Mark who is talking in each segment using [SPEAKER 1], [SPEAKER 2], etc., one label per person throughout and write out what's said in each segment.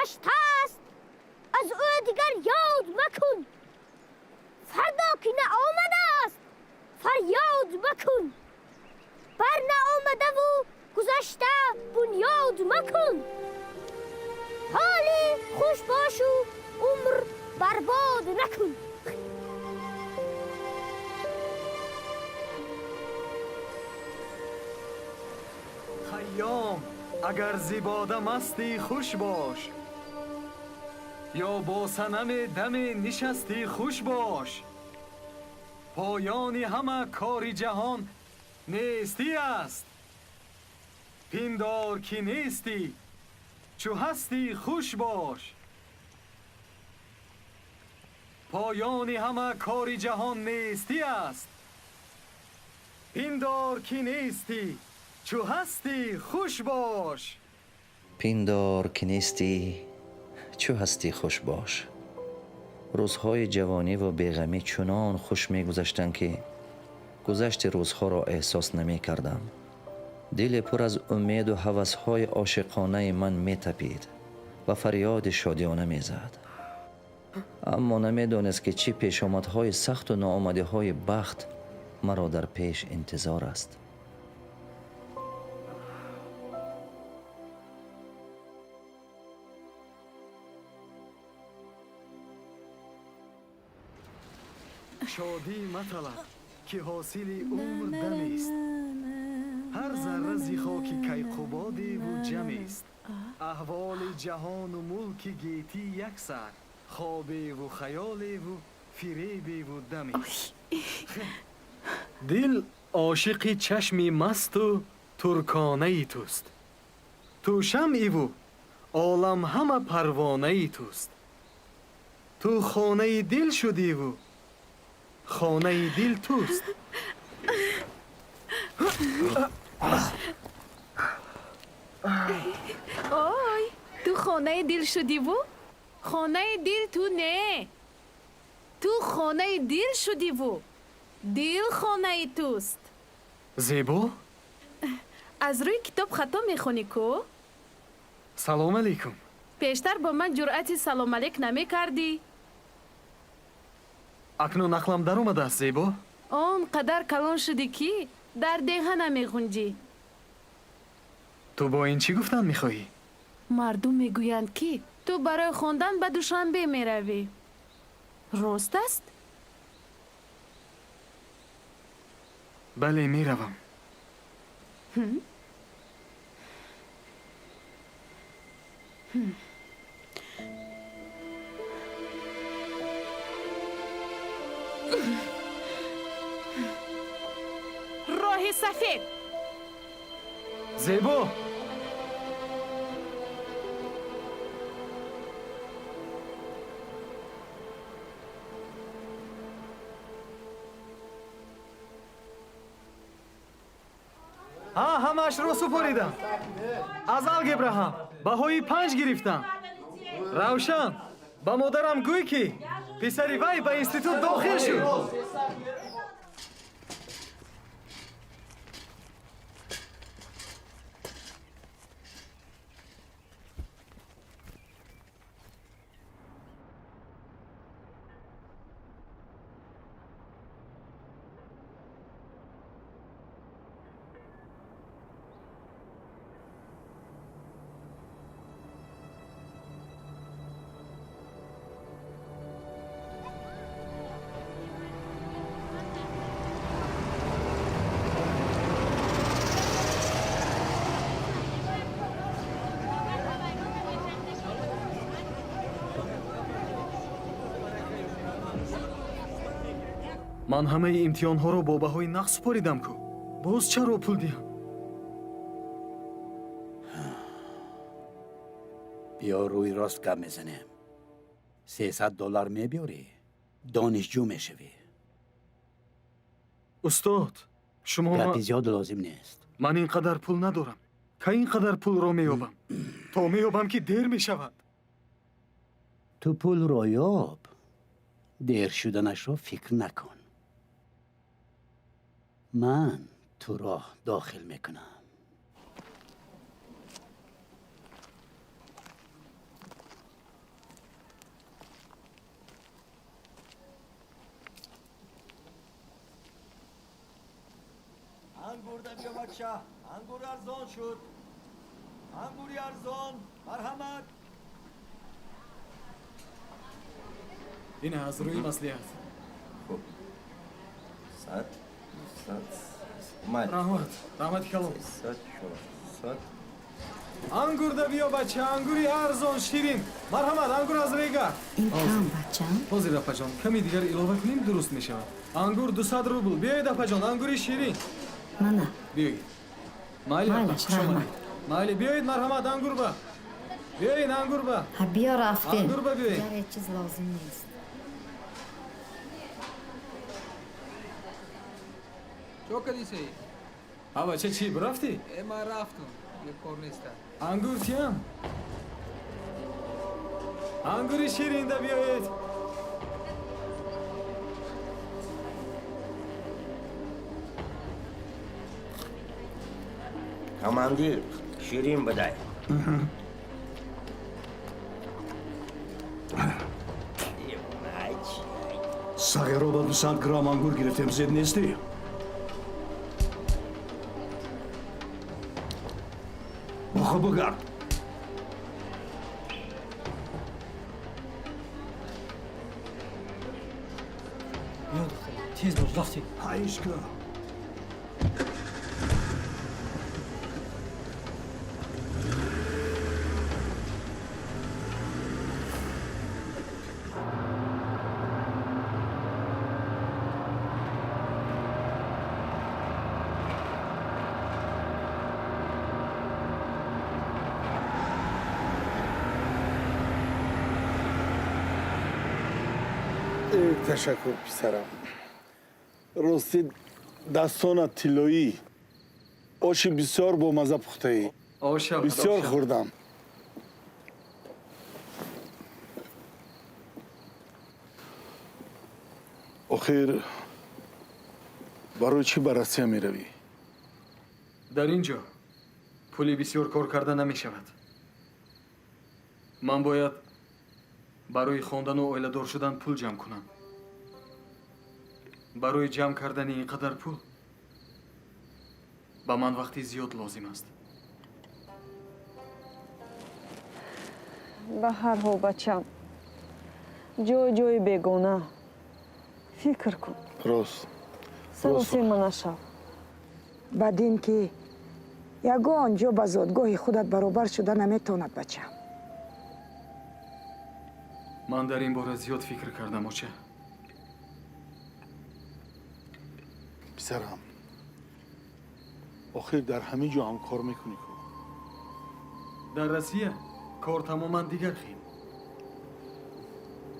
[SPEAKER 1] گذشته است، از او دیگر یاد مکن. فردا که نآمده است فریاد مکن. بر نآمده و گذشته بنیاد مکن. حالی خوش باش و عمر برباد نکن.
[SPEAKER 2] خیام اگر زیباده مستی خوش باش، یا با صنم دم نشستی خوش باش. پایان همه کار جهان نیستی است، پندار که نیستی چو هستی خوش باش. پایان همه کار جهان نیستی است، پندار که نیستی چو هستی خوش باش.
[SPEAKER 3] پندار که نیستی چو هستی خوش باش. روزهای جوانی و بیغمی چنان خوش می گذشتند که گذشت روزها را احساس نمی کردم. دل پر از امید و هوسهای عاشقانه من می تپید و فریاد شادیانه می زد. اما نمی دانست که چه پیشامدهای سخت و ناآمده های بخت مرا در پیش انتظار است.
[SPEAKER 2] شادی مطلب که حاصل عمر دمی است. هر ذره زی خاک کیقبادی و جمعی است. احوال جهان و ملک گیتی یک سر، خوابی و خیالی و فریبی و دمی است. دل عاشق چشمی مست و ترکانه ای توست. تو شمعی و عالم همه پروانه ای توست. تو خانه دل شدی و خانه دل توست.
[SPEAKER 4] اوی تو خانه دل شدی و خانه دل تو نه. تو خانه دل شدی و دل خانه توست.
[SPEAKER 2] زیبا
[SPEAKER 4] از روی کتاب خطا میخونی کو؟
[SPEAKER 2] سلام علیکم.
[SPEAKER 4] پیشتر با من جرأت سلام علیک نمی کردی؟
[SPEAKER 2] اکنون عقلم در اومده است زیبا.
[SPEAKER 4] آن قدر کلان شدی که در دهه نمی غنجی.
[SPEAKER 2] تو با این چی گفتن میخواهی؟
[SPEAKER 4] مردم میگویند که تو برای خواندن به دوشنبه میروی. راست است؟
[SPEAKER 2] بله میروم.
[SPEAKER 4] راه سفید.
[SPEAKER 2] زیبا همش رو سپریدم. از الگبرا هم بهای 5 گرفتم. روشن با مادرم گوی که پسری وی به انستیتوت داخل شد. من همه امتحان‌ها رو با بهای نقد سپاریدم کو. باز چرا پول دیم؟
[SPEAKER 5] بیا روی راست گپ میزنیم. $300 میبیاری دانشجو میشوی.
[SPEAKER 2] استاد شما
[SPEAKER 5] گپی زیاد لازم نیست.
[SPEAKER 2] من اینقدر پول ندارم که اینقدر پول رو میابم. تا میابم که دیر میشود.
[SPEAKER 5] تو پول رو یاب، دیر شدنش رو فکر نکن. من تو را داخل میکنم.
[SPEAKER 6] انگور ده بیا بچه انگور ارزان شد انگوری ارزان مرحمت
[SPEAKER 2] این از روی مصلحت.
[SPEAKER 6] صد اومد
[SPEAKER 2] رحمت کلام.
[SPEAKER 6] صد شد صد
[SPEAKER 2] انگور ده بیا بچه انگوری ارزان شیرین. مرحمت انگور از ریگا.
[SPEAKER 7] این کم بچم
[SPEAKER 2] حاضر اپا جان کمی دیگر اضافه کنیم درست می شود. انگور 200 روبل. بیایید اپا جان انگوری شیرین.
[SPEAKER 7] نه
[SPEAKER 2] بیایید. مایلی اپا
[SPEAKER 7] مایلش،
[SPEAKER 2] خوش آمدید.
[SPEAKER 7] رحمت.
[SPEAKER 2] مایلی بیایید مرحمت انگور با. بیایید انگور با.
[SPEAKER 7] ها بیا رفتیم
[SPEAKER 2] انگور با بیایید.
[SPEAKER 7] دیگر هیچ چیز لازم نیست
[SPEAKER 8] چو کدیسی؟
[SPEAKER 2] ها بچه چی برفتی؟
[SPEAKER 8] من رفتم یه کار نیست
[SPEAKER 2] انگور تیم. انگوری شیرین ده بیایید.
[SPEAKER 6] کماندیر شیرین بدای
[SPEAKER 5] صغیرا با 200 گرم انگور گرفتیم زید نیستی؟ بخو بگرد
[SPEAKER 9] تیز باش رفتی
[SPEAKER 5] حیش که
[SPEAKER 10] تشکر پسرم راستی دستان طلایی آشی بسیار با مزه پخته ای
[SPEAKER 2] آشا
[SPEAKER 10] بسیار خوردم آخر برای چی به روسیه می روی؟
[SPEAKER 2] در اینجا پولی بسیار کار کرده نمی شود. من باید برای خواندن و اویله‌دار شدن پول جمع کنم. برای جمع کردن اینقدر پول به من وقتی زیاد لازم است.
[SPEAKER 11] به هر حال بچم جای جای بیگانه فکر کن
[SPEAKER 10] راست
[SPEAKER 11] سروسی منشا
[SPEAKER 12] بعد این که یگان جا به زادگاه خودت برابر شده نمیتواند بچم
[SPEAKER 2] من در این باره زیاد فکر کردم اوچه.
[SPEAKER 10] پسرم آخر در همه جا هم کار میکنی کو
[SPEAKER 2] در روسیه کار تماما دیگر خیم.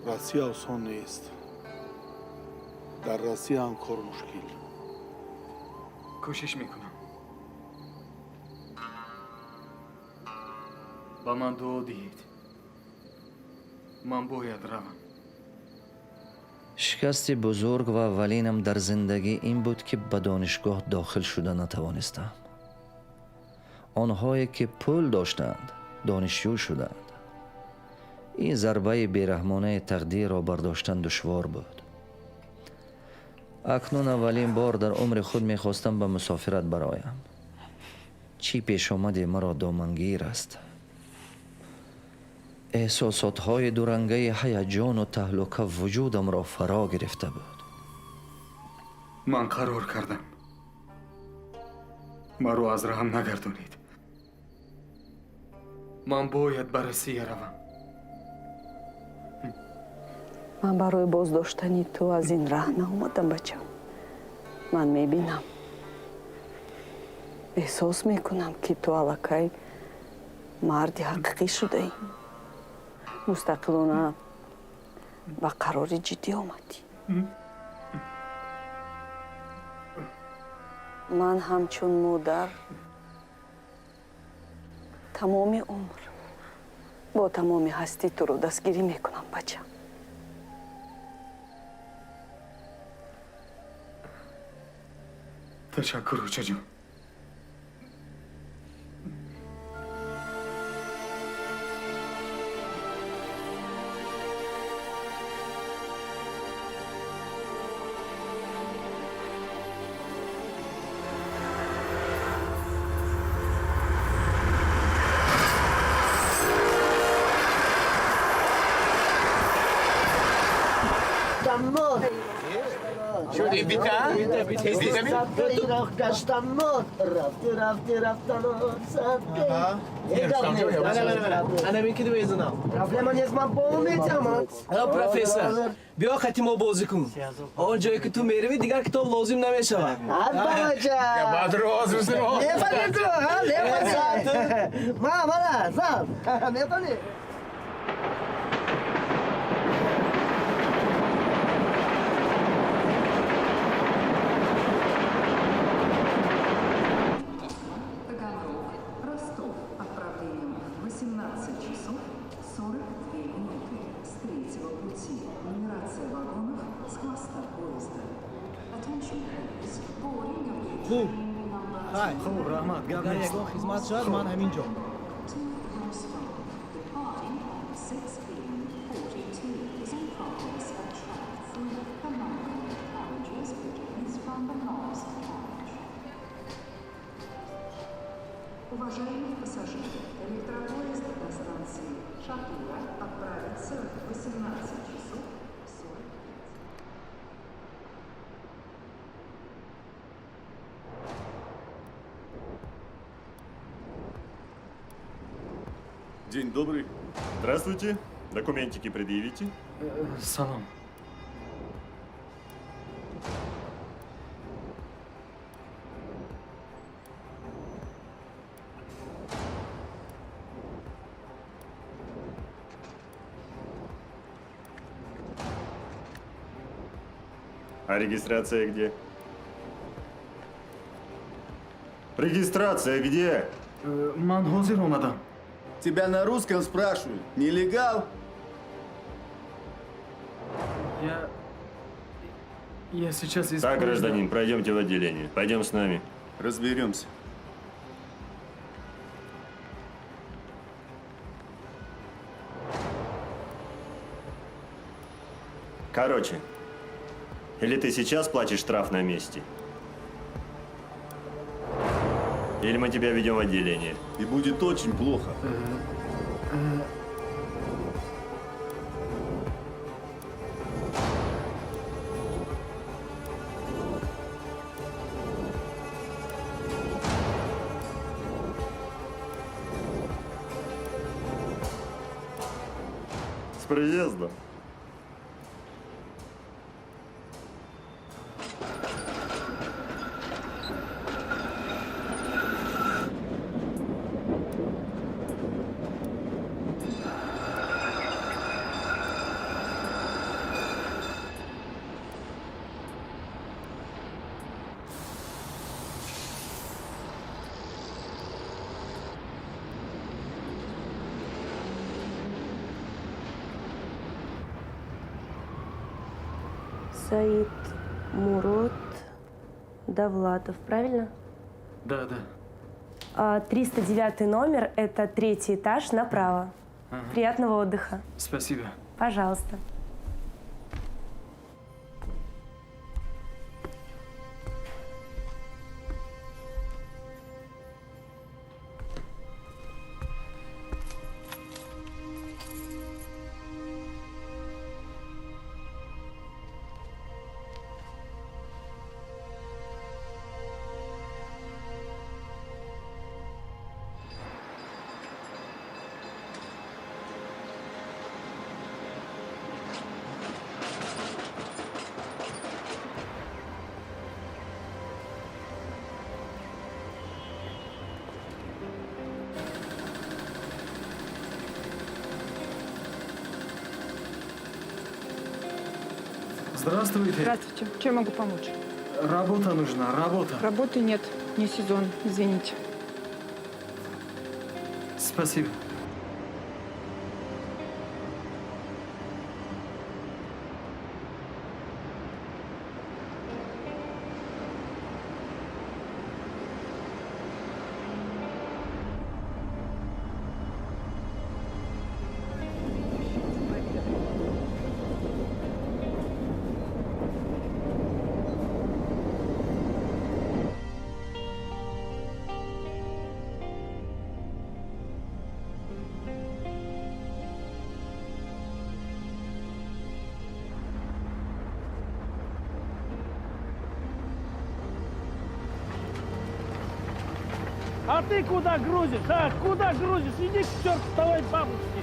[SPEAKER 10] روسیه آسان نیست در روسیه هم کار مشکل
[SPEAKER 2] کوشش میکنم. با من دعا دهید. من باید روم.
[SPEAKER 3] شکست بزرگ و اولینم در زندگی این بود که به دانشگاه داخل شده نتوانستم. آنهایی که پول داشتند دانشجو شدند. این ضربه بیرحمانه تقدیر را برداشتن دشوار بود. اکنون اولین بار در عمر خود میخواستم به مسافرت برایم. چی پیش آمده مرا دامنگیر است. احساسات‌های دورنگه هیجان و تهلکه وجودم را فرا گرفته بود.
[SPEAKER 2] من قرار کردم مرا از رحم نگردانید. من باید به روسیه روم.
[SPEAKER 11] من برای بازداشتنی تو از این راه نامدم بچم من میبینم احساس میکنم که تو الکی مردی حقیقی شده ای مستقلانه به قرار جدی آمدی من همچون مادر تمام عمر با تمام هستی تو رو دستگیری میکنم بچم
[SPEAKER 2] تشکر اوچه جون.
[SPEAKER 6] профессор, بیا خطی ما بازی کن. آن جایی که تو میروی دیگر کتاب لازم نمیشود.
[SPEAKER 10] بعد راز بزنم
[SPEAKER 11] Ростов. Отправлением 18 часов 42 минуты. С третьего пути. Нумерация вагонов с хвоста поезда. Attention please. Boarding of the train number
[SPEAKER 2] خوب رحمت گپ نیست.
[SPEAKER 6] خدمت شد من همینجا.
[SPEAKER 11] 2 Rostov. Departing at 6 p.m. 42 is in progress at track 3. The number of carriages begins from the last carriage. Уважаемые пассажиры, электропоезд до станции Шатура отправится в 18 часов 40.
[SPEAKER 10] День добрый.
[SPEAKER 9] Здравствуйте. Документики предъявите.
[SPEAKER 2] سلام.
[SPEAKER 9] А регистрация где? Регистрация где?
[SPEAKER 2] من حاضر اومدم.
[SPEAKER 10] Тебя на русском спрашивают. Нелегал?
[SPEAKER 2] Я сейчас из
[SPEAKER 9] Так,
[SPEAKER 2] поезда.
[SPEAKER 9] гражданин, пройдемте в отделение. Пойдем с нами.
[SPEAKER 10] Разберемся.
[SPEAKER 9] Короче, или ты сейчас платишь штраф на месте, или мы тебя ведем в отделение.
[SPEAKER 10] И будет очень плохо.
[SPEAKER 9] С приездом.
[SPEAKER 11] Саид Мурод Давлатов, правильно?
[SPEAKER 2] Да, да.
[SPEAKER 11] 309 номер, это 3-й этаж, направо. Приятного отдыха.
[SPEAKER 2] Спасибо.
[SPEAKER 11] Пожалуйста.
[SPEAKER 2] Здравствуйте.
[SPEAKER 12] Здравствуйте. Чем могу помочь?
[SPEAKER 2] Работа нужна, работа.
[SPEAKER 12] Работы нет, не сезон, извините.
[SPEAKER 2] Спасибо.
[SPEAKER 5] А ты куда грузишь? А, куда грузишь? Иди к чертовой бабушке.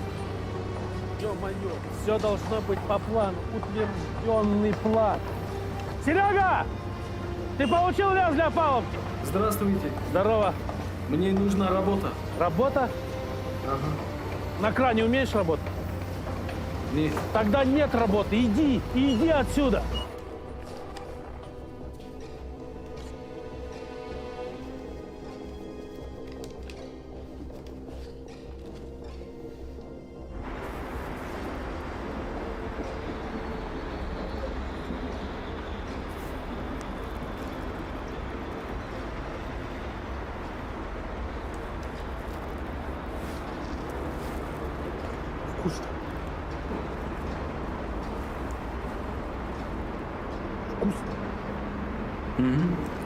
[SPEAKER 5] Ё-моё, все должно быть по плану. Утвержденный план. Серега! Ты получил лес для палубки?
[SPEAKER 2] Здравствуйте.
[SPEAKER 5] Здорово.
[SPEAKER 2] Мне нужна работа.
[SPEAKER 5] Работа?
[SPEAKER 2] Ага.
[SPEAKER 5] На кране умеешь работать?
[SPEAKER 2] Нет.
[SPEAKER 5] Тогда нет работы. Иди отсюда. Вкусно.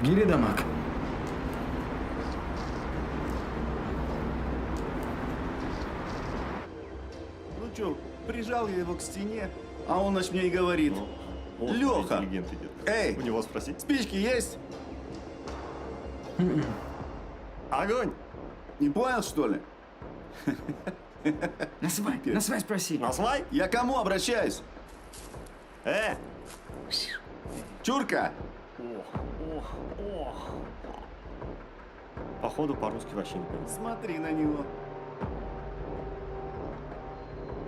[SPEAKER 2] Гири дамаг.
[SPEAKER 6] Ну что, прижал я его к стене, а он наш мне и говорит. Леха, эй,
[SPEAKER 9] У него спроси.
[SPEAKER 6] спички есть?
[SPEAKER 9] Огонь!
[SPEAKER 6] Не понял, что ли?
[SPEAKER 2] На свай спроси.
[SPEAKER 9] На свай?
[SPEAKER 6] Я к кому обращаюсь? Чурка!
[SPEAKER 9] Походу по-русски вообще не понимаю.
[SPEAKER 6] Смотри на него.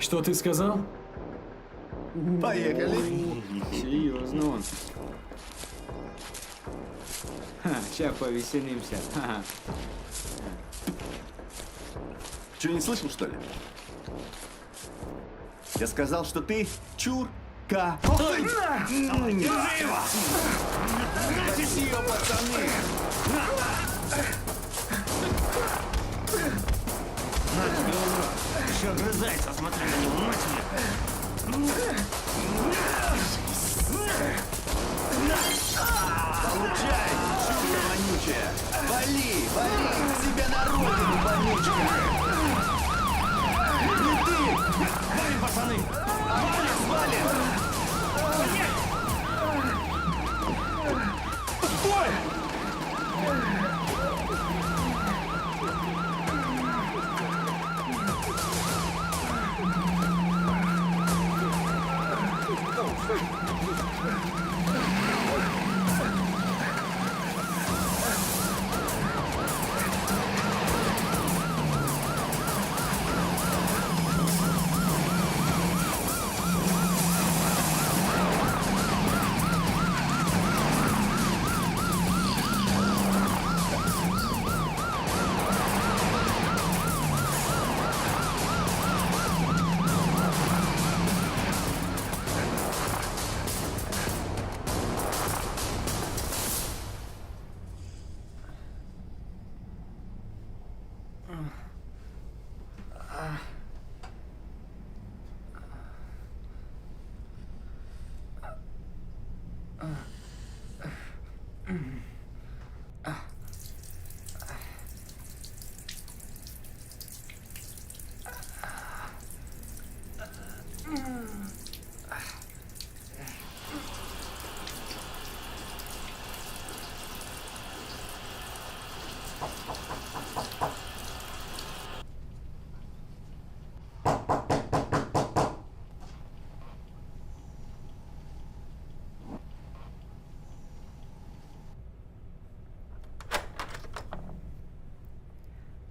[SPEAKER 2] Что ты сказал?
[SPEAKER 6] Поехали.
[SPEAKER 5] Серьезно он. Сейчас повеселимся.
[SPEAKER 6] Что, не слышал, что ли? Я сказал, что ты чурка. Держи его! Пацаны!
[SPEAKER 9] Еще огрызается, смотри на него,
[SPEAKER 6] Получай, чурка вонючая! Вали, к себе на родину, вонючая! Не ты! Вали, пацаны! Валим! Стой!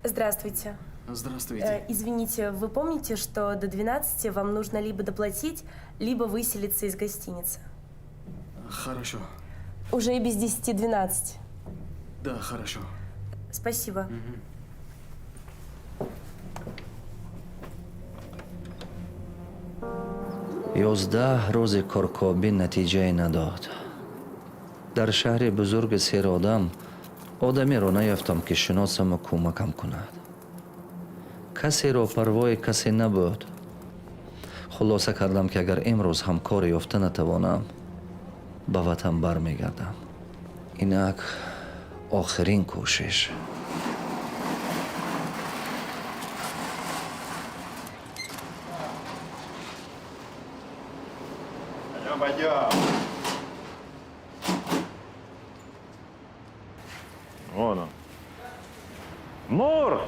[SPEAKER 13] Здравствуйте.
[SPEAKER 2] Здравствуйте.
[SPEAKER 13] Извините, вы помните, что до 12 вам нужно либо доплатить, либо выселиться из гостиницы?
[SPEAKER 2] Хорошо.
[SPEAKER 13] Уже и без 10-12.
[SPEAKER 2] Да, хорошо.
[SPEAKER 13] Спасибо.
[SPEAKER 3] یازده روز کارکابی نتیجه نداد. در شهر بزرگ سیرآدم آدمی را نیافتم که شناسم و کمکم کند. کسی را پروای کسی نبود. خلاصه کردم که اگر امروز هم کار یافته نتوانم به وطن برمیگردم. اینک آخرین کوشش.
[SPEAKER 9] Вон он.
[SPEAKER 5] Мур!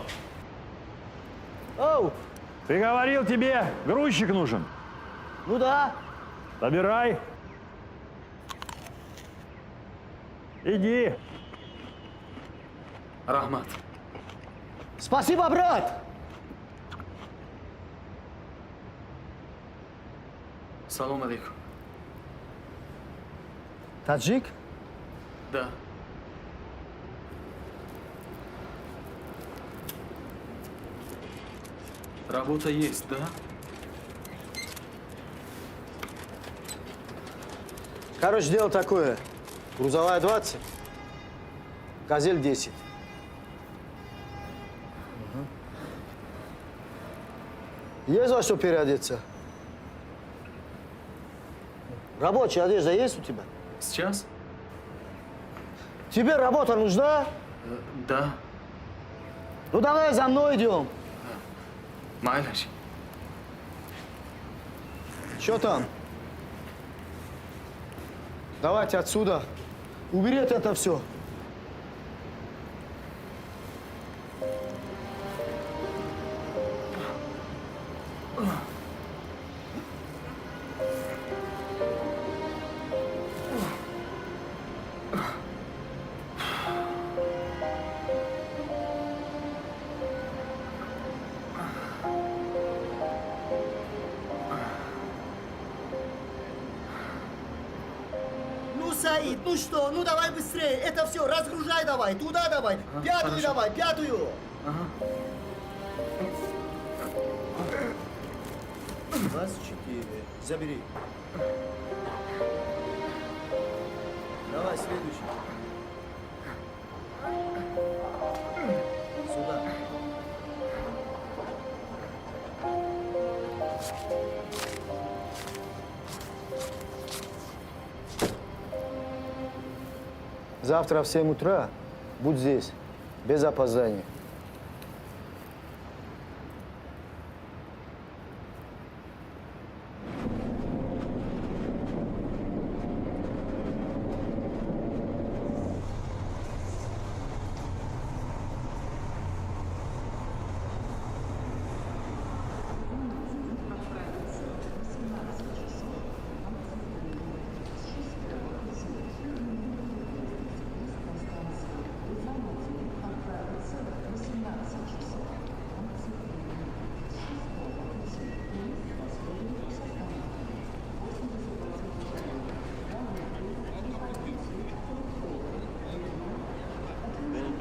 [SPEAKER 14] Оу!
[SPEAKER 5] Ты говорил, тебе грузчик нужен?
[SPEAKER 14] Ну да.
[SPEAKER 5] Собирай. Иди.
[SPEAKER 2] Рахмат.
[SPEAKER 14] Спасибо, брат!
[SPEAKER 2] Салом алейкум.
[SPEAKER 14] Таджик?
[SPEAKER 2] Да. Работа есть, да?
[SPEAKER 14] Короче, дело такое. Грузовая 20, газель 10. Есть во что переодеться? Рабочая одежда есть у тебя?
[SPEAKER 2] Сейчас?
[SPEAKER 14] Тебе работа нужна?
[SPEAKER 2] Да.
[SPEAKER 14] Ну давай за мной идем.
[SPEAKER 2] Майлаш.
[SPEAKER 14] Что там? Давайте отсюда. Уберите это все.
[SPEAKER 15] Ну, Саид, ну что, ну давай быстрее, это все, разгружай давай, туда давай, пятую
[SPEAKER 2] хорошо.
[SPEAKER 15] давай, пятую.
[SPEAKER 2] Ага.
[SPEAKER 15] 24, забери. Давай, следующий. Сюда.
[SPEAKER 14] Завтра в 7 утра будь здесь, без опоздания.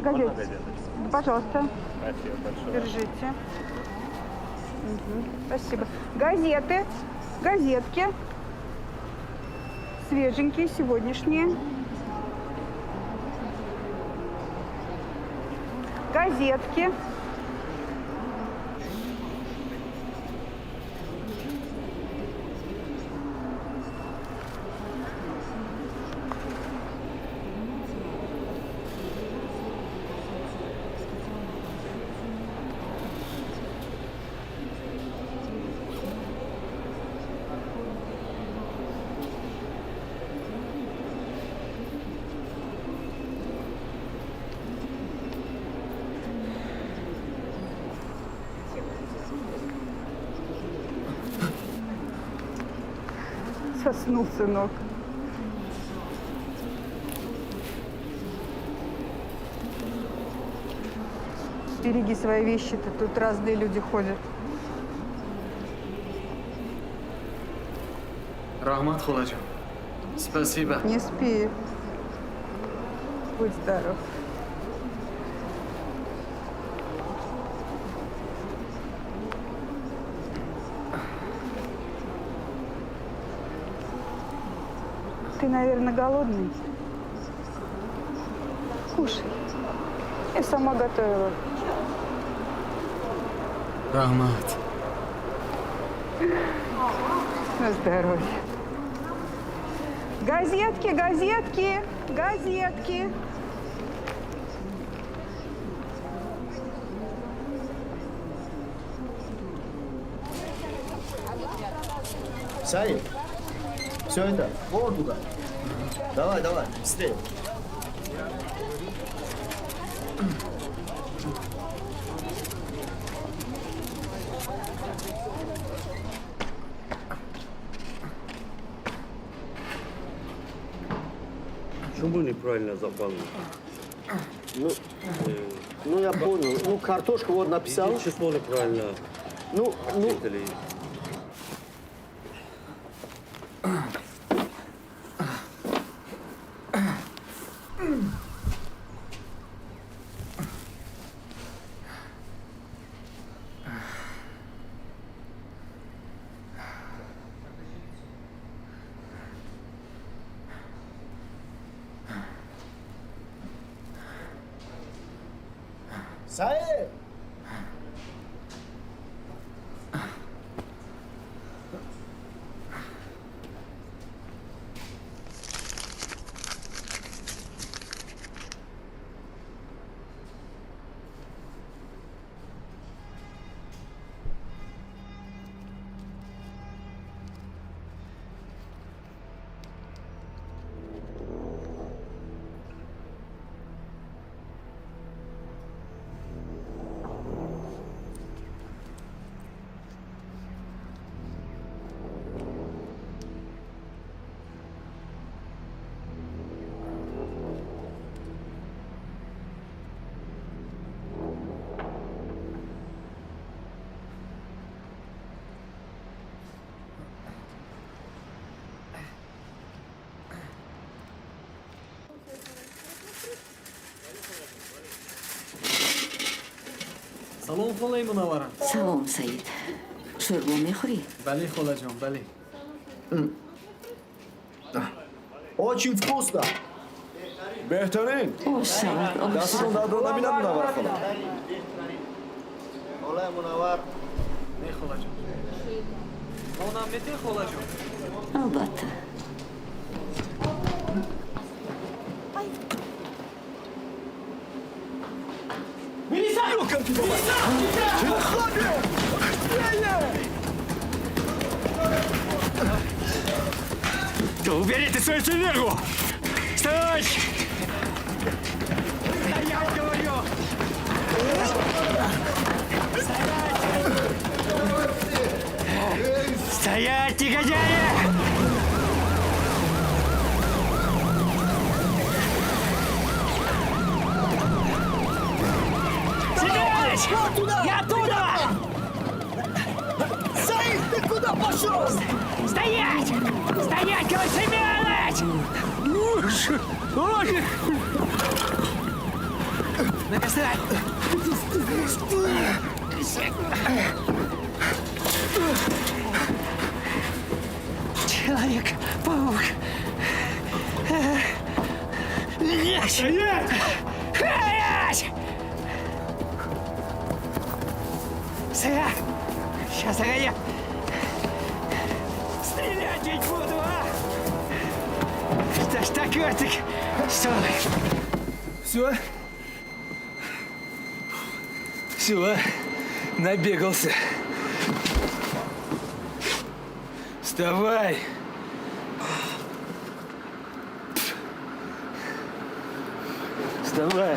[SPEAKER 12] Газет. Пожалуйста.
[SPEAKER 5] Спасибо большое.
[SPEAKER 12] Держите. Спасибо. Газеты, газетки. Свеженькие, сегодняшние. Газетки. Соснул, сынок. Береги свои вещи-то, тут разные люди ходят.
[SPEAKER 2] Рахмат, Хуладжан. Спасибо.
[SPEAKER 12] Не спи. Будь здоров. Ты, наверное, голодный? Кушай. Я сама готовила.
[SPEAKER 2] Рахмат.
[SPEAKER 12] На здоровье. Газетки, газетки, газетки.
[SPEAKER 15] Саид, все это, вон туда. Давай, давай, быстрее.
[SPEAKER 5] Почему неправильно заполнил?
[SPEAKER 15] Ну, я понял. Ну, картошку вот написал.
[SPEAKER 5] Число неправильно.
[SPEAKER 15] Ну, Саид!
[SPEAKER 2] سلام خاله منوره.
[SPEAKER 7] سلام سعید. شوربا میخوری؟
[SPEAKER 2] بله خاله جان بله.
[SPEAKER 15] Очень вкусно.
[SPEAKER 10] بهترین. دستتون درد رو نبینم منور خاله.
[SPEAKER 15] خاله منور.
[SPEAKER 2] نه خاله جان. نانم میدی خاله جان.
[SPEAKER 7] البته.
[SPEAKER 5] Да убери ты свою телегу! Вставай! Стоять, говорю! Стоять, негодяи! Я оттуда!
[SPEAKER 15] Саид, ты куда пошел?
[SPEAKER 5] Стоять! Стоять, говорю, Семёныч! Ну-ка, вставай! Человек-паук! Стоять! Стоять! Сейчас я стрелять ведь буду, а! Что ж такое-то? Что?
[SPEAKER 16] Все? Все, набегался. Вставай! Вставай!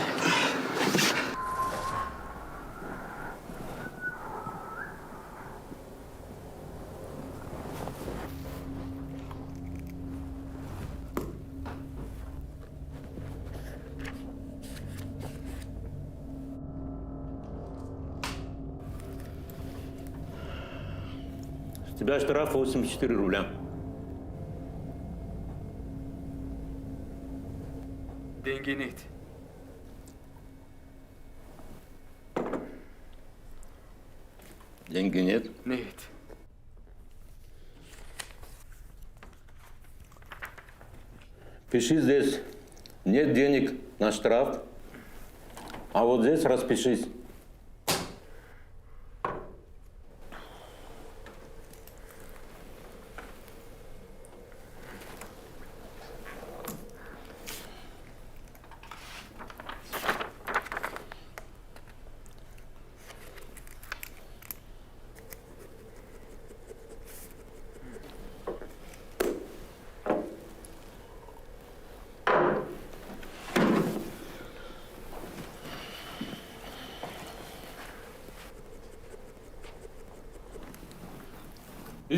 [SPEAKER 9] С тебя штраф 84 рубля.
[SPEAKER 2] Деньги нет.
[SPEAKER 9] Деньги нет?
[SPEAKER 2] Нет.
[SPEAKER 9] Пиши здесь. Нет денег на штраф. А вот здесь распишись.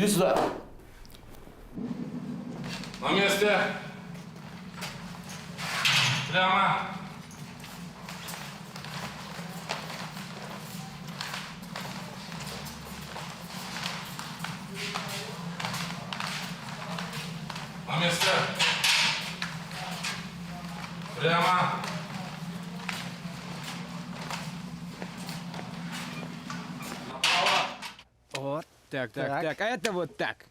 [SPEAKER 9] Иди сюда.
[SPEAKER 17] На месте. Прямо. На месте. Прямо.
[SPEAKER 18] Вот, так, а это вот так.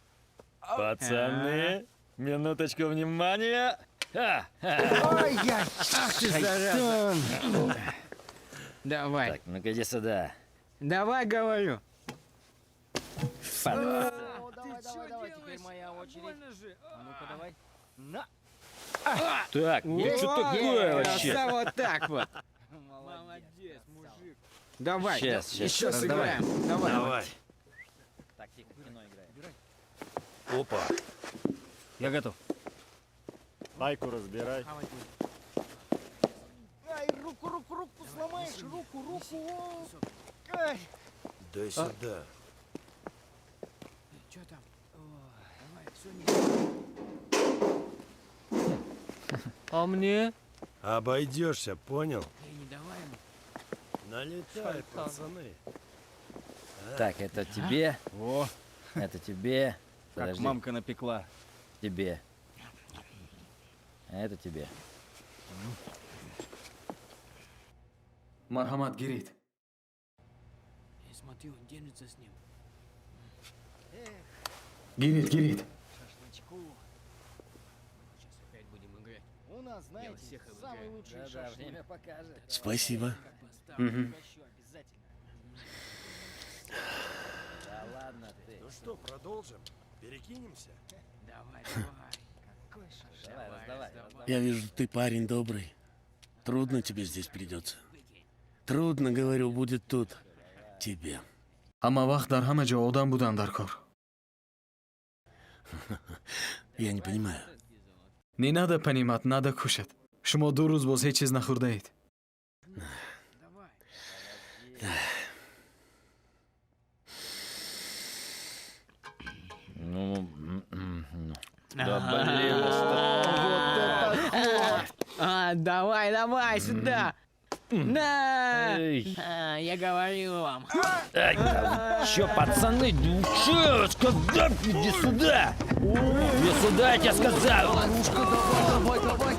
[SPEAKER 19] Пацаны, минуточку внимания.
[SPEAKER 18] Ой, ах ты, зараза. Давай.
[SPEAKER 19] Так, ну-ка иди сюда.
[SPEAKER 18] Давай, говорю.
[SPEAKER 19] Давай,
[SPEAKER 18] давай, теперь моя очередь. Ну-ка, давай. На.
[SPEAKER 19] Так, ну что такое вообще?
[SPEAKER 18] Вот так вот. Молодец, мужик. Давай,
[SPEAKER 19] Сейчас,
[SPEAKER 18] еще сыграем. Давай.
[SPEAKER 19] Так, тихо, кино играем. Опа. Я готов.
[SPEAKER 20] Майку разбирай.
[SPEAKER 15] Ай, руку сломаешь, руку. Ай.
[SPEAKER 20] Дай сюда.
[SPEAKER 18] Что там? Давай, все
[SPEAKER 19] А мне?
[SPEAKER 20] Обойдешься, понял?
[SPEAKER 18] не давай ему.
[SPEAKER 20] Налетай, пацаны.
[SPEAKER 19] Так, это тебе.
[SPEAKER 18] О,
[SPEAKER 19] это тебе.
[SPEAKER 18] как
[SPEAKER 19] Подожди.
[SPEAKER 18] мамка напекла.
[SPEAKER 19] Тебе. А это тебе.
[SPEAKER 2] Мархамат, гирит.
[SPEAKER 18] Я смотрю, он держится с ним.
[SPEAKER 2] Гирит.
[SPEAKER 18] Шашлычку. Сейчас опять будем играть.
[SPEAKER 15] У нас, знаете,
[SPEAKER 18] всех
[SPEAKER 15] самый
[SPEAKER 18] обыграю.
[SPEAKER 15] лучший
[SPEAKER 18] Да,
[SPEAKER 15] шашлык.
[SPEAKER 18] время покажет.
[SPEAKER 20] Спасибо.
[SPEAKER 18] Еще обязательно.
[SPEAKER 19] Да ладно ты.
[SPEAKER 20] Ну что, продолжим? Перекинемся?
[SPEAKER 18] Давай. Какой шашлык?
[SPEAKER 19] Давай, раздавай.
[SPEAKER 20] Я вижу, ты парень добрый. Трудно тебе здесь придется. Трудно, говорю, будет тут. Тебе.
[SPEAKER 2] Ҳама вақт дар ҳама ҷо одам буданд дар кор.
[SPEAKER 20] Я не понимаю.
[SPEAKER 2] Не надо понимать, надо кушать. Шумо 2 рӯз боз ҳеҷ чиз нахӯрдаед.
[SPEAKER 19] Ну, да блин.
[SPEAKER 18] Давай сюда. На!
[SPEAKER 19] Эй.
[SPEAKER 18] Я говорю вам.
[SPEAKER 19] Чё, пацаны, чё, сказал, иди сюда! Иди сюда, я тебе сказал!
[SPEAKER 15] Давай.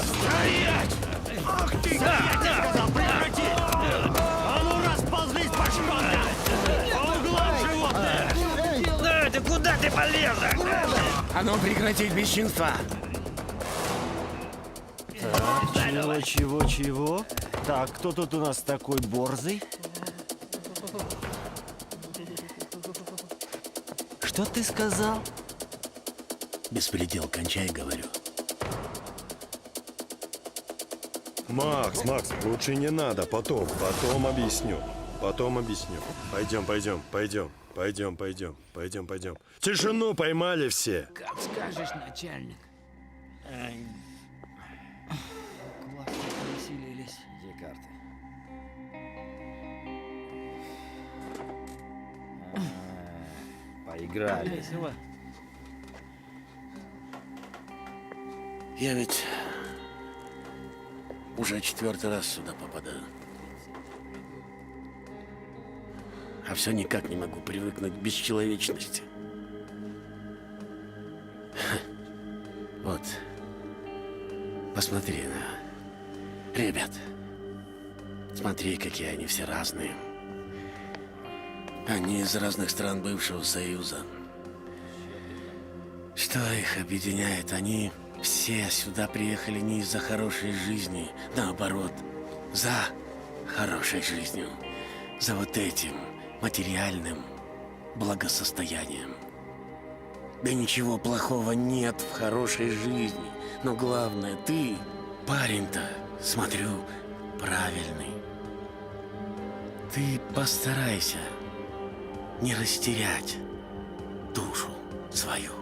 [SPEAKER 20] Стоять! Ах ты! Я тебе сказал, прекрати! А ну расползлись по школе! По углам, животные!
[SPEAKER 19] Ты куда ты полез?
[SPEAKER 20] А ну прекратить бесчинство!
[SPEAKER 21] Чего? Так, кто тут у нас такой борзый? Что ты сказал?
[SPEAKER 20] Беспредел кончай, говорю.
[SPEAKER 10] Макс, лучше не надо, потом объясню. Пойдем. Тишину поймали все.
[SPEAKER 18] Как скажешь, начальник. Классно повеселились.
[SPEAKER 19] Где карты? Поиграли.
[SPEAKER 18] Весело.
[SPEAKER 20] Я ведь уже 4-й раз сюда попадаю. А все никак не могу привыкнуть к бесчеловечности. Вот. Посмотри на ребят. Смотри, какие они все разные. Они из разных стран бывшего Союза. Что их объединяет? Они все сюда приехали не из-за хорошей жизни, наоборот, за хорошей жизнью, за вот этим материальным благосостоянием. Да ничего плохого нет в хорошей жизни, но главное, ты, парень-то, смотрю, правильный. Ты постарайся не растерять душу свою.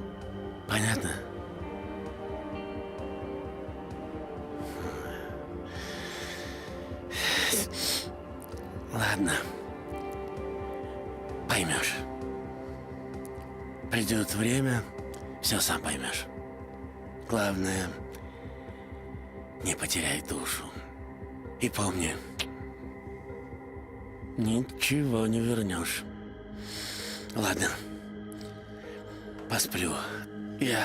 [SPEAKER 20] Понятно? Ладно. Поймешь. Придет время, все сам поймешь. Главное, не потеряй душу. И помни, ничего не вернешь. Ладно. Посплю. Я...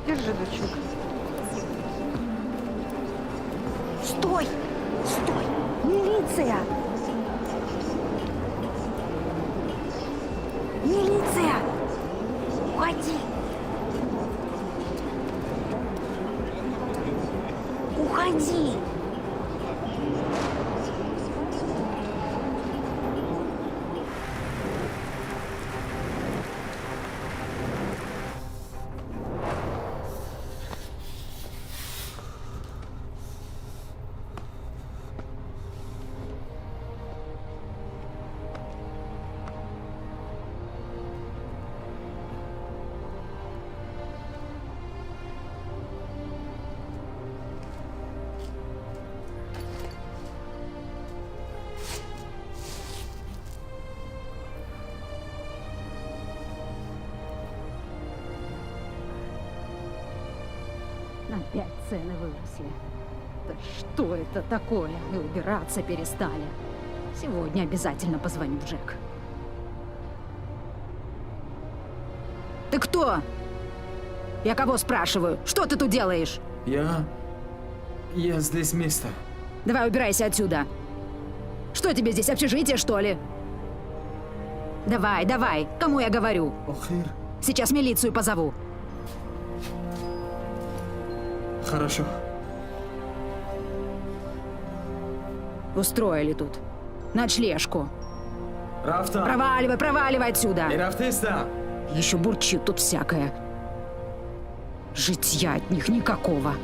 [SPEAKER 12] Держи, дочук. Стой! Стой! Милиция! Милиция! Уходи! Уходи!
[SPEAKER 1] Опять цены выросли. Да что это такое? И убираться перестали. Сегодня обязательно позвоню Джек. Ты кто? Я кого спрашиваю? Что ты тут делаешь?
[SPEAKER 16] Я здесь место.
[SPEAKER 1] Давай убирайся отсюда. Что тебе здесь, общежитие, что ли? Давай, давай. Кому я говорю?
[SPEAKER 16] Охир.
[SPEAKER 1] Сейчас милицию позову.
[SPEAKER 16] Хорошо.
[SPEAKER 1] Устроили тут ночлежку.
[SPEAKER 16] Рафта!
[SPEAKER 1] Проваливай, проваливай отсюда!
[SPEAKER 16] Рафтиста!
[SPEAKER 1] Еще бурчит тут всякое. Житья от них никакого.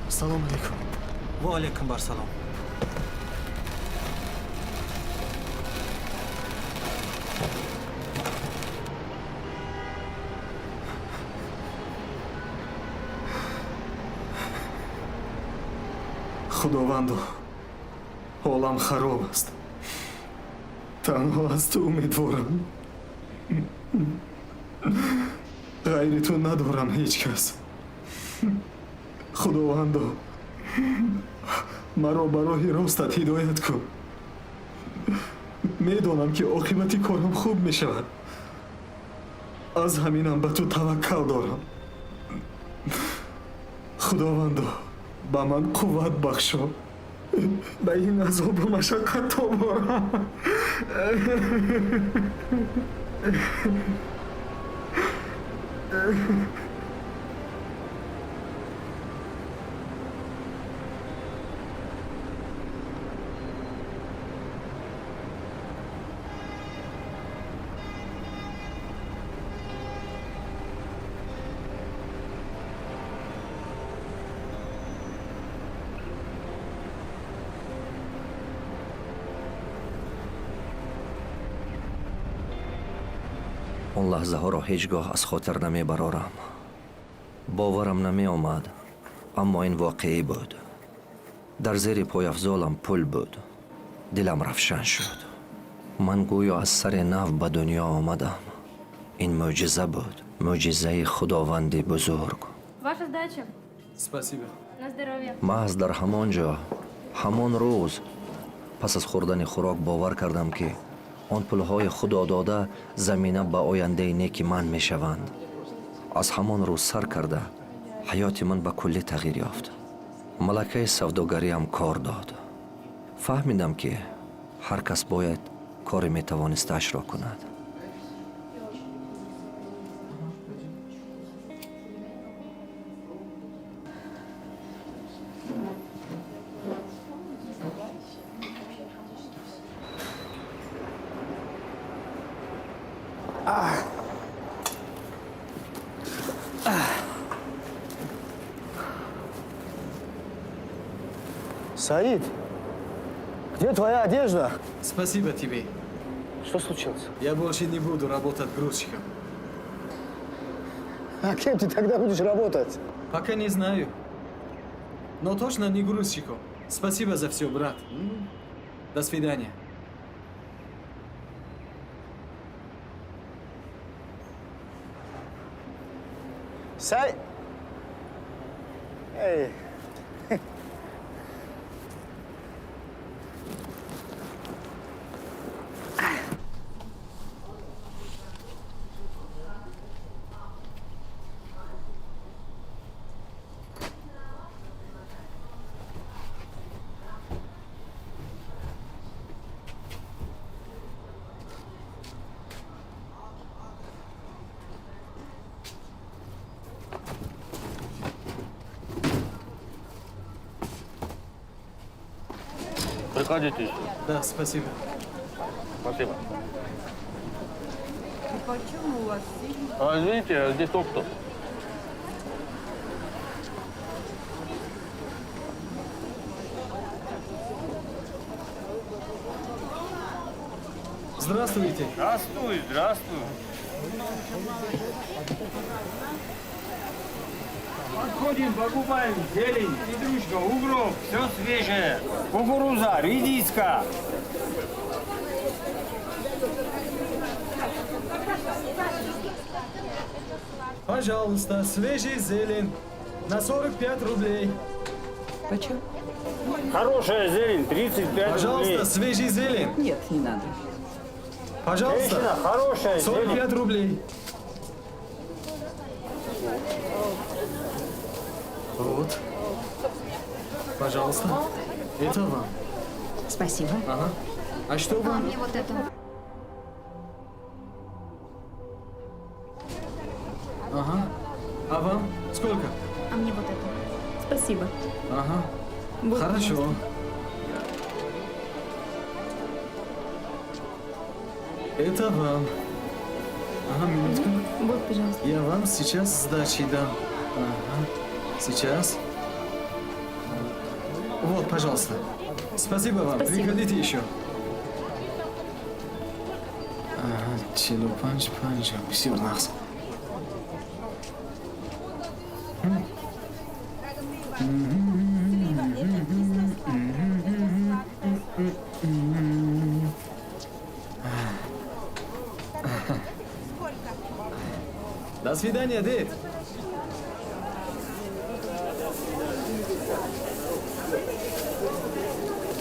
[SPEAKER 2] Assalomu alaykum.
[SPEAKER 21] Va alaykum assalom.
[SPEAKER 2] خداوندو حالم خراب است. تنها از تو امیدوارم. غیر تو ندارم هیچ کس. خداوندو مرا برای راستت هدایت کن. میدانم که عاقبت کارم خوب می شود. از همینم به تو توکل دارم. خداوندو به من قوت بخشا. به این عذاب و مشقت تا بارم.
[SPEAKER 3] اون لحظه ها را هیچگاه از خاطر نمیبرارم. باورم نمی آمد، اما این واقعی بود. در زیر پای افضالم پل بود. دلم روشن شد. من گویا از سر نو به دنیا آمدم. این معجزه بود. معجزه خداوند بزرگ.
[SPEAKER 4] Ваша сдача.
[SPEAKER 2] Спасибо.
[SPEAKER 4] На здоровье.
[SPEAKER 3] محض در همان جا، همان روز پس از خوردن خوراک باور کردم که آن پلهای خدا داده زمینه به آینده نیک من می شوند. از همان روز سر کرده حیات من به کلی تغییر یافت. ملکه سوداگری هم کار داد. فهمیدم که هر کس باید کاری می توانستش را کند.
[SPEAKER 14] Саид, где твоя одежда?
[SPEAKER 2] Спасибо тебе.
[SPEAKER 14] Что случилось?
[SPEAKER 2] Я больше не буду работать грузчиком.
[SPEAKER 14] А кем ты тогда будешь работать?
[SPEAKER 2] Пока не знаю. Но точно не грузчиком. Спасибо за все, брат. До свидания.
[SPEAKER 14] Эй.
[SPEAKER 9] Приходите еще.
[SPEAKER 2] Да, спасибо.
[SPEAKER 9] Спасибо.
[SPEAKER 4] И почему у вас сильно?
[SPEAKER 9] Извините, здесь топ-топ.
[SPEAKER 2] Здравствуйте.
[SPEAKER 21] Здравствуй, здравствуй. Подходим, покупаем зелень, петрушка, укроп, все свежее. Кукуруза, редиска.
[SPEAKER 2] Пожалуйста, свежий зелень. На 45 рублей.
[SPEAKER 12] Почему?
[SPEAKER 21] Хорошая зелень, 35
[SPEAKER 2] Пожалуйста,
[SPEAKER 21] рублей.
[SPEAKER 2] свежий зелень.
[SPEAKER 12] Нет, не надо.
[SPEAKER 2] Пожалуйста.
[SPEAKER 21] Женщина, хорошая
[SPEAKER 2] 45
[SPEAKER 21] зелень.
[SPEAKER 2] рублей. Вот. Пожалуйста. Это вам.
[SPEAKER 1] Спасибо.
[SPEAKER 2] Ага. А что
[SPEAKER 1] А
[SPEAKER 2] вам?
[SPEAKER 1] мне вот это.
[SPEAKER 2] Ага. А вам? Сколько?
[SPEAKER 1] А мне вот это.
[SPEAKER 13] Спасибо.
[SPEAKER 2] Ага.
[SPEAKER 13] Вот,
[SPEAKER 2] Хорошо.
[SPEAKER 13] пожалуйста.
[SPEAKER 2] Это вам. Ага, минутку.
[SPEAKER 13] Вот, пожалуйста.
[SPEAKER 2] Я вам сейчас сдачи дам. Ага. Сейчас. Вот, пожалуйста. Спасибо вам.
[SPEAKER 13] Спасибо.
[SPEAKER 2] Приходите еще. Ага, челупанч, панч, все у нас. До свидания, дед.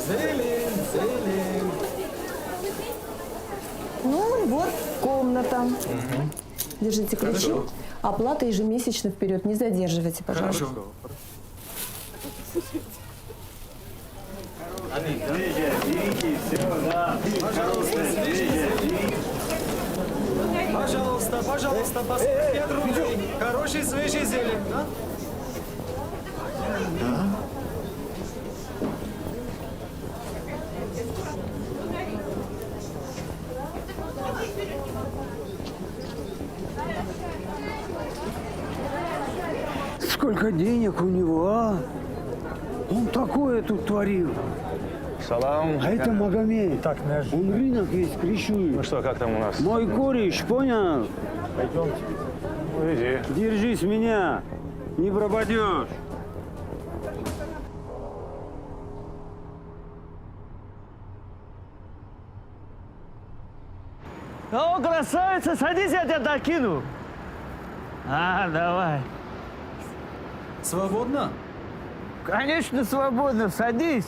[SPEAKER 2] Зелень, зелень.
[SPEAKER 13] Ну, вот комната. Держите ключи.
[SPEAKER 2] Хорошо.
[SPEAKER 13] Оплата ежемесячно вперед. Не задерживайте, пожалуйста.
[SPEAKER 2] Хорошо.
[SPEAKER 21] Свежая, берите, все, да.
[SPEAKER 2] Пожалуйста, свежий зелень. Пожалуйста, пожалуйста, по 45 рублей. Хороший свежий зелень, да? Да.
[SPEAKER 22] Сколько денег у него, а? Он такое тут творил.
[SPEAKER 14] Салам.
[SPEAKER 8] А это Магомед. Так, он рынок весь крышует.
[SPEAKER 14] Ну что, как там у нас?
[SPEAKER 8] Мой кореш, понял?
[SPEAKER 14] Пойдемте. Ну, иди.
[SPEAKER 8] Держись меня, не пропадешь.
[SPEAKER 19] О, красавица, садись, я тебя докину. Давай.
[SPEAKER 16] Свободно?
[SPEAKER 19] Конечно, свободно, садись.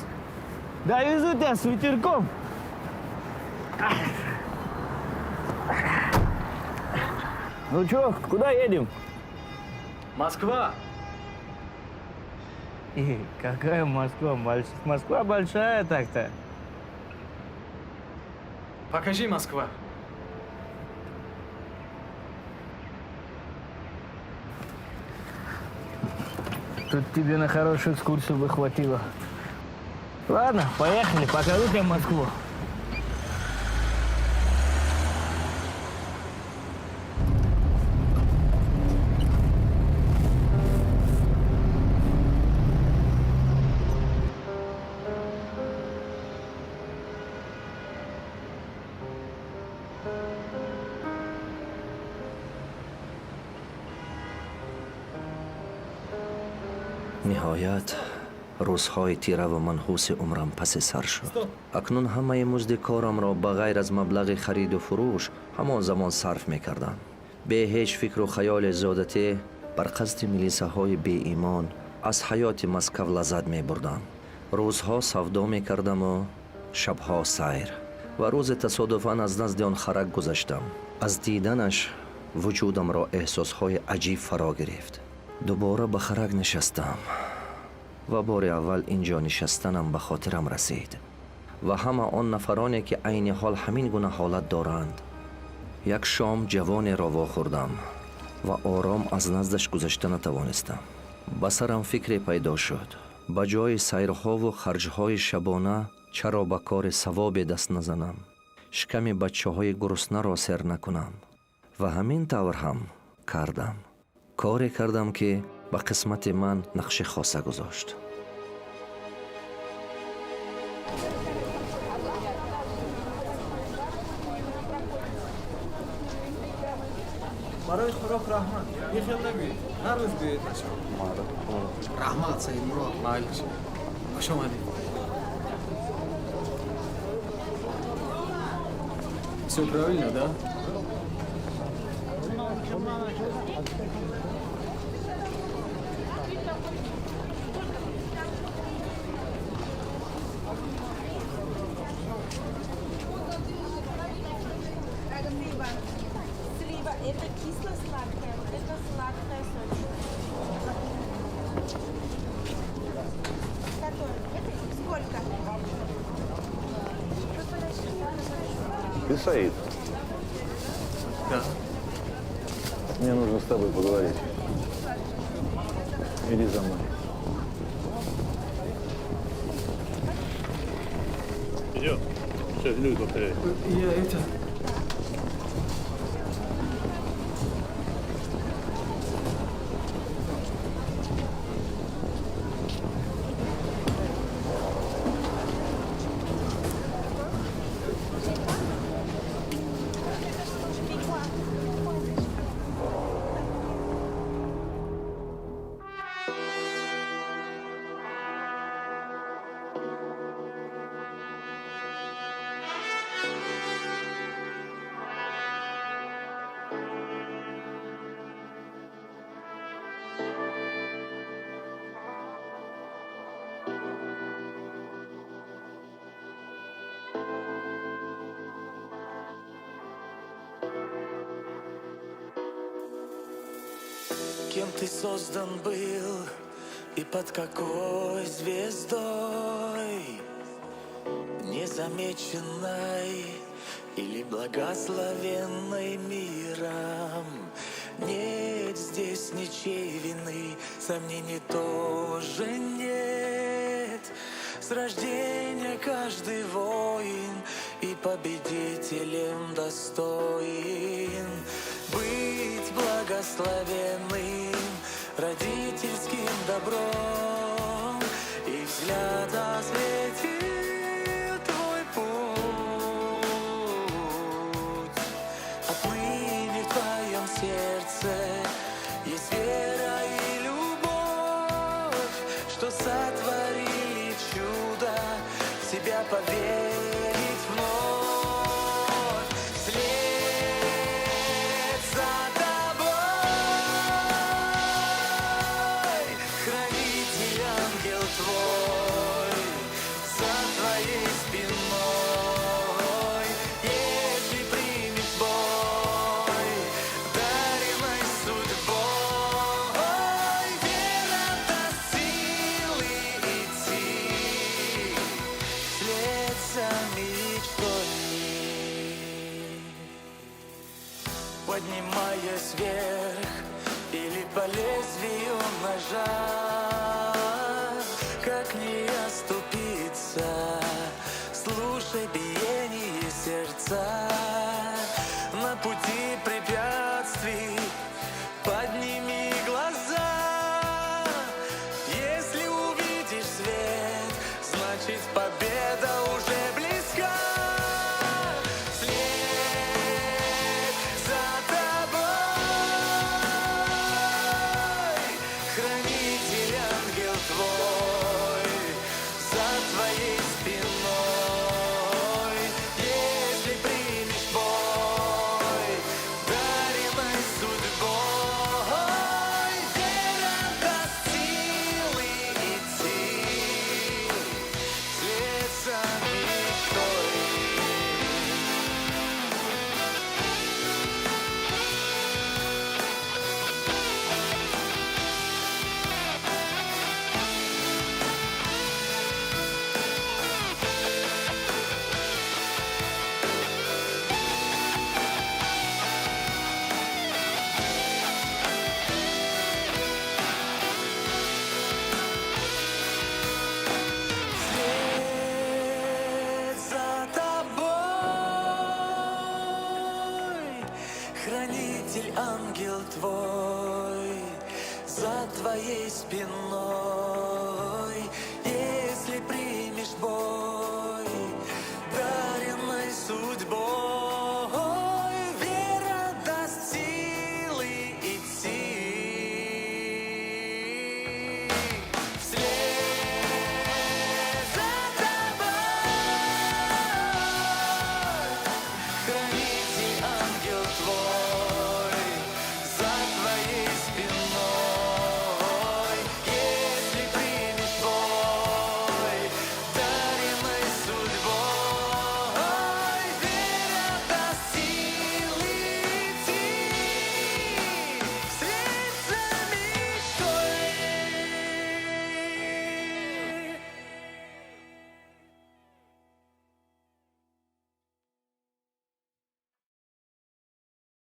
[SPEAKER 19] Довезу тебя с ветерком. Ну чё, куда едем?
[SPEAKER 16] Москва.
[SPEAKER 19] Какая Москва? Москва большая так-то.
[SPEAKER 16] Покажи Москва.
[SPEAKER 19] Тут тебе на хорошую экскурсию бы хватило. Ладно, поехали, покажу тебе Москву.
[SPEAKER 3] ниҳоят рӯзҳои тира ва манҳуси умрам паси сар шуд. акнун ҳамаи музди корамро ба ғайр аз маблағи хариду фурӯш ҳамон замон сарф мекардам. бе ҳеҷ фикру хаёли зиёдатӣ бар қасди милисаҳои беимон аз ҳаёти маскав лаззат мебурдам. рӯзҳо савдо мекардаму шабҳо сайр. ва рӯзе тасодуфан аз назди он харак гузаштам. аз диданаш вуҷудамро эҳсосҳои аҷиб фаро гирифт. дубора ба харак нишастам ва бори аввал ин ҷо нишастанам ба хотирам расид ва ҳама он нафароне ки айни ҳол ҳамин гуна ҳолат доранд. як шом ҷавонеро вохӯрдам ва ором аз наздаш гузашта натавонистам. ба сарам фикре пайдо шуд. ба ҷои сайрҳову харҷҳои шабона чаро ба кори савобе даст назанам, шиками бачаҳои гуруснаро сер накунам. ва ҳамин тавр ҳам кардам. коре кардам ки ба қисмати ман нақши хоса гузошт.
[SPEAKER 2] барои хӯрок раҳмат. бихел нагӯед. ҳар рӯз гӯед нашав. раҳмат Саид Мурод. Майли шуд. хуш омадед. Всё правильно, да?
[SPEAKER 13] Слива, это кисло-сладкое, вот это сладкое сочное. Сколько?
[SPEAKER 14] Ты Саид?
[SPEAKER 2] Да.
[SPEAKER 14] Мне нужно с тобой поговорить. Иди за мной.
[SPEAKER 5] Идем. Сейчас люди повторяют.
[SPEAKER 2] Я это...
[SPEAKER 22] Кем ты создан был и под какой звездой, незамеченной или благословенной миром? Нет здесь ничьей вины, сомнений тоже нет. С рождения каждый воин и победителем достоин быть благословенным родительским добром и взгляд осветит поднимаясь вверх или по лезвию ножа. Как не оступиться, слушай биение сердца. На пути препятствий подними глаза. Если увидишь свет, значит победа уже близка. Вслед за тобой, хранитель, ангел твой, за твоей спиной. Если примешь бой, даренной судьбой, вера даст силы идти вслед за мечтой. Вслед за тобой, хранитель, ангел твой, за твоей спиной. Если примешь бой, даренной судьбой.